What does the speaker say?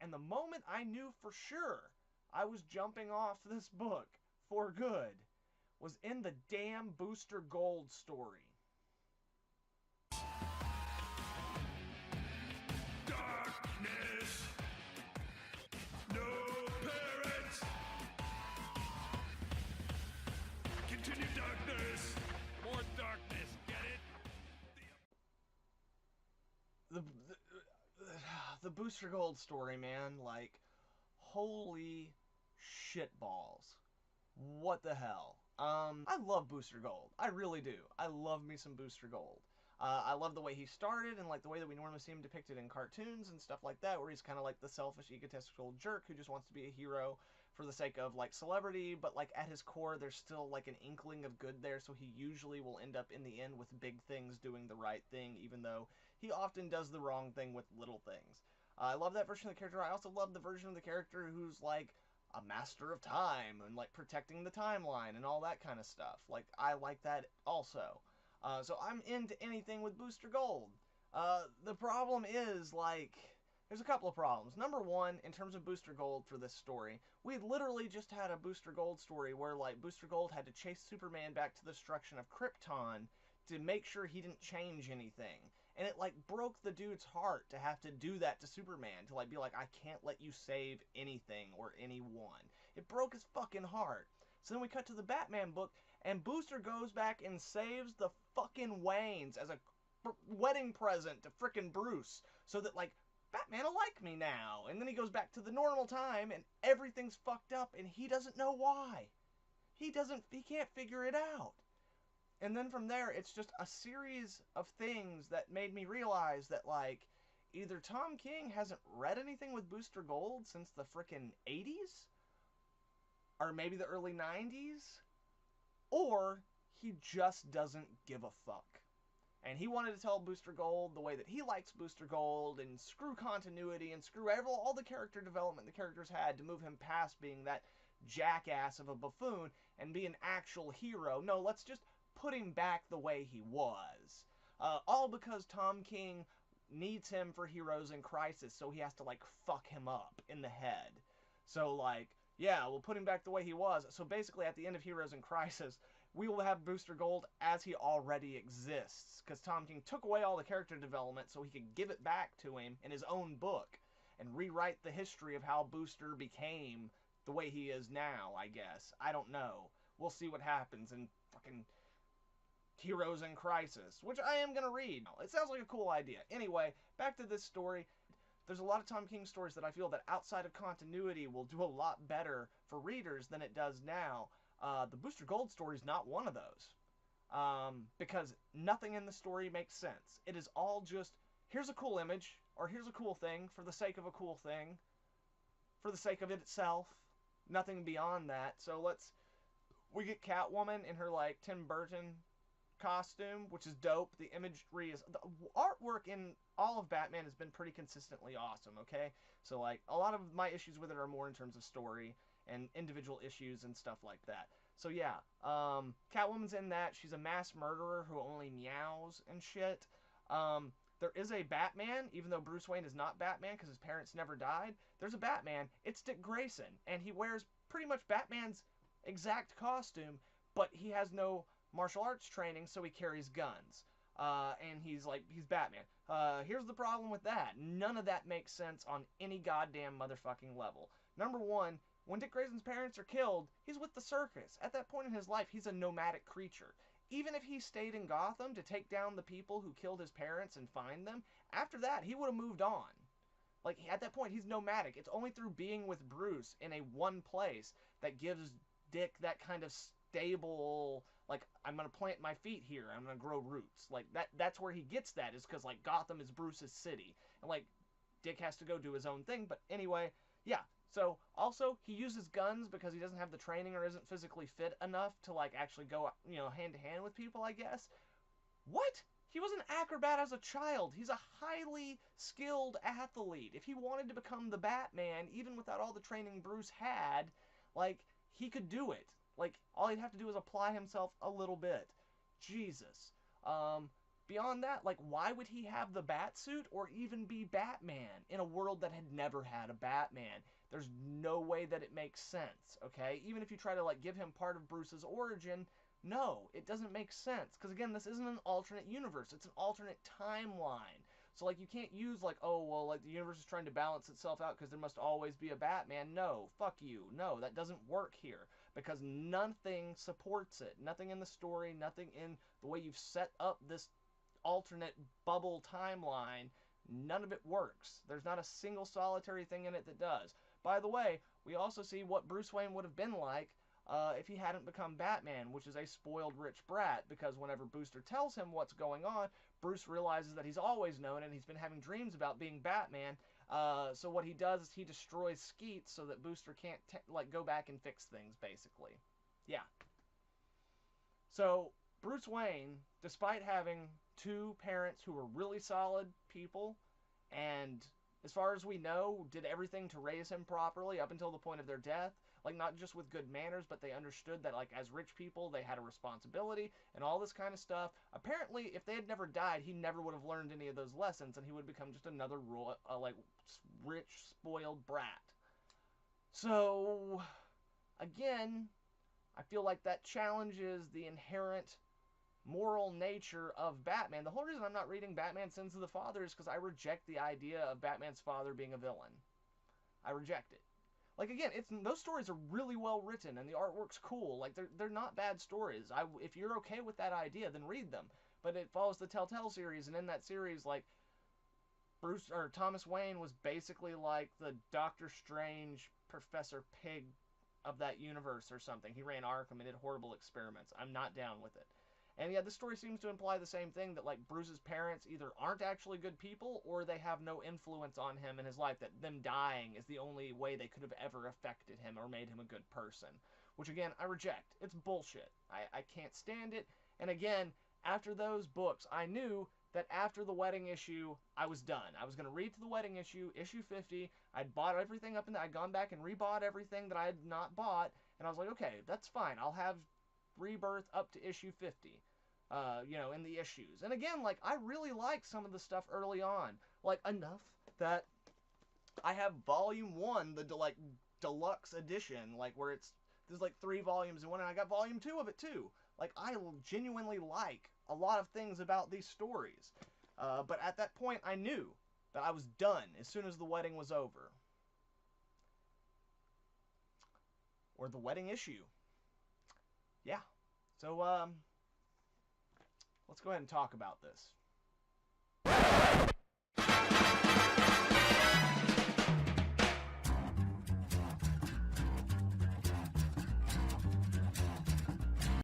And the moment I knew for sure I was jumping off this book for good was in the damn Booster Gold story. Darkness. No parents. Continue darkness. More darkness. Get it? The Booster Gold story, man, like, holy shitballs. What the hell? I love Booster Gold. I really do. I love me some Booster Gold. I love the way he started and like the way that we normally see him depicted in cartoons and stuff like that, where he's kind of like the selfish, egotistical jerk who just wants to be a hero for the sake of like celebrity, but like at his core there's still like an inkling of good there, so he usually will end up in the end with big things doing the right thing, even though he often does the wrong thing with little things. I love that version of the character. I also love the version of the character who's like a master of time and like protecting the timeline and all that kind of stuff. Like, I like that also. So I'm into anything with Booster Gold. The problem is, like, there's a couple of problems. Number one, in terms of Booster Gold for this story, we literally just had a Booster Gold story where, like, Booster Gold had to chase Superman back to the destruction of Krypton to make sure he didn't change anything. And it, like, broke the dude's heart to have to do that to Superman, to, like, be like, I can't let you save anything or anyone. It broke his fucking heart. So then we cut to the Batman book, and Booster goes back and saves the fucking Waynes as a wedding present to frickin' Bruce, so that, like, Batman will like me now. And then he goes back to the normal time, and everything's fucked up, and he doesn't know why. He can't figure it out. And then from there, it's just a series of things that made me realize that, like, either Tom King hasn't read anything with Booster Gold since the frickin' 80s, or maybe the early 90s, or he just doesn't give a fuck. And he wanted to tell Booster Gold the way that he likes Booster Gold, and screw continuity, and screw all the character development the characters had to move him past being that jackass of a buffoon and be an actual hero. No, let's just put him back the way he was. All because Tom King needs him for Heroes in Crisis, so he has to, like, fuck him up in the head. So, like, yeah, we'll put him back the way he was. So basically, at the end of Heroes in Crisis, we will have Booster Gold as he already exists, because Tom King took away all the character development so he could give it back to him in his own book and rewrite the history of how Booster became the way he is now, I guess. I don't know. We'll see what happens in fucking Heroes in Crisis, which I am going to read. It sounds like a cool idea. Anyway, back to this story. There's a lot of Tom King stories that I feel that outside of continuity will do a lot better for readers than it does now. The Booster Gold story is not one of those. Because nothing in the story makes sense. It is all just, here's a cool image, or here's a cool thing for the sake of a cool thing, for the sake of it itself. Nothing beyond that. So we get Catwoman in her, like, Tim Burton costume, which is dope. The imagery is, the artwork in all of Batman has been pretty consistently awesome, okay? So, like, a lot of my issues with it are more in terms of story and individual issues and stuff like that. So, yeah, Catwoman's in that. She's a mass murderer who only meows and shit. There is a Batman, even though Bruce Wayne is not Batman because his parents never died. There's a Batman. It's Dick Grayson, and he wears pretty much Batman's exact costume, but he has no martial arts training, so he carries guns. And he's Batman. Here's the problem with that. None of that makes sense on any goddamn motherfucking level. Number one, when Dick Grayson's parents are killed, he's with the circus. At that point in his life, he's a nomadic creature. Even if he stayed in Gotham to take down the people who killed his parents and find them, after that, he would have moved on. Like, at that point, he's nomadic. It's only through being with Bruce in a one place that gives Dick that kind of stable, like, I'm gonna plant my feet here, I'm gonna grow roots. Like, that's where he gets that, is because, like, Gotham is Bruce's city. And, like, Dick has to go do his own thing, but anyway, yeah. So, also, he uses guns because he doesn't have the training or isn't physically fit enough to, like, actually go, hand to hand with people, I guess. What? He was an acrobat as a child. He's a highly skilled athlete. If he wanted to become the Batman, even without all the training Bruce had, like, he could do it. Like, all he'd have to do is apply himself a little bit. Jesus. beyond that, like, why would he have the bat suit or even be Batman in a world that had never had a Batman? There's no way that it makes sense, okay? Even if you try to, like, give him part of Bruce's origin, no, it doesn't make sense. Because, again, this isn't an alternate universe. It's an alternate timeline. So, like, you can't use, like, oh, well, like, the universe is trying to balance itself out because there must always be a Batman. No, fuck you. No, that doesn't work here. Because nothing supports it. Nothing in the story, nothing in the way you've set up this alternate bubble timeline, none of it works. There's not a single solitary thing in it that does. By the way, we also see what Bruce Wayne would have been like if he hadn't become Batman, which is a spoiled rich brat, because whenever Booster tells him what's going on, Bruce realizes that he's always known and he's been having dreams about being Batman. So what he does is he destroys Skeet so that Booster can't go back and fix things, basically. Yeah. So Bruce Wayne, despite having two parents who were really solid people, and as far as we know, did everything to raise him properly up until the point of their death, like, not just with good manners, but they understood that, like, as rich people, they had a responsibility and all this kind of stuff. Apparently, if they had never died, he never would have learned any of those lessons, and he would become just another rich, spoiled brat. So, again, I feel like that challenges the inherent moral nature of Batman. The whole reason I'm not reading Batman Sins of the Father is because I reject the idea of Batman's father being a villain. I reject it. Like, again, those stories are really well written and the artwork's cool. Like, they're not bad stories. If you're okay with that idea, then read them. But it follows the Telltale series, and in that series, like, Thomas Wayne was basically like the Doctor Strange Professor Pig of that universe or something. He ran Arkham and did horrible experiments. I'm not down with it. And yeah, this story seems to imply the same thing, that, like, Bruce's parents either aren't actually good people or they have no influence on him in his life, that them dying is the only way they could have ever affected him or made him a good person. Which, again, I reject. It's bullshit. I can't stand it. And again, after those books, I knew that after the wedding issue, I was done. I was going to read to the wedding issue 50. I'd bought everything up in there. I'd gone back and rebought everything that I had not bought. And I was like, okay, that's fine. I'll have Rebirth up to issue 50, in the issues. And again, like, I really like some of the stuff early on, like, enough that I have volume 1, the deluxe edition, like, where there's like 3 volumes in one, and I got volume 2 of it too. Like, I genuinely like a lot of things about these stories. But at that point, I knew that I was done as soon as the wedding was over. Or the wedding issue. Yeah. So, let's go ahead and talk about this.